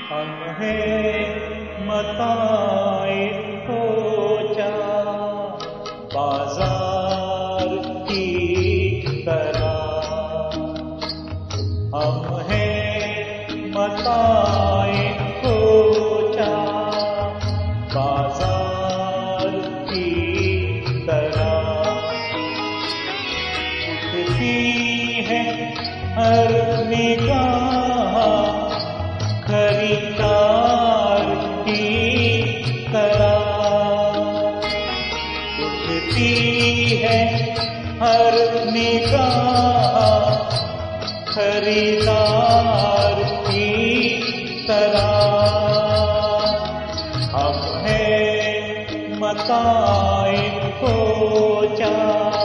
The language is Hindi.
हम हैं मताए खोचा बाजार की तरह। हम हैं मताए खोचा बाजार की तरह। उठती है हर निगाह खरीदार की तरह। उठती है हर निगाह खरीदार की तरह। हम हैं मताए खोचा।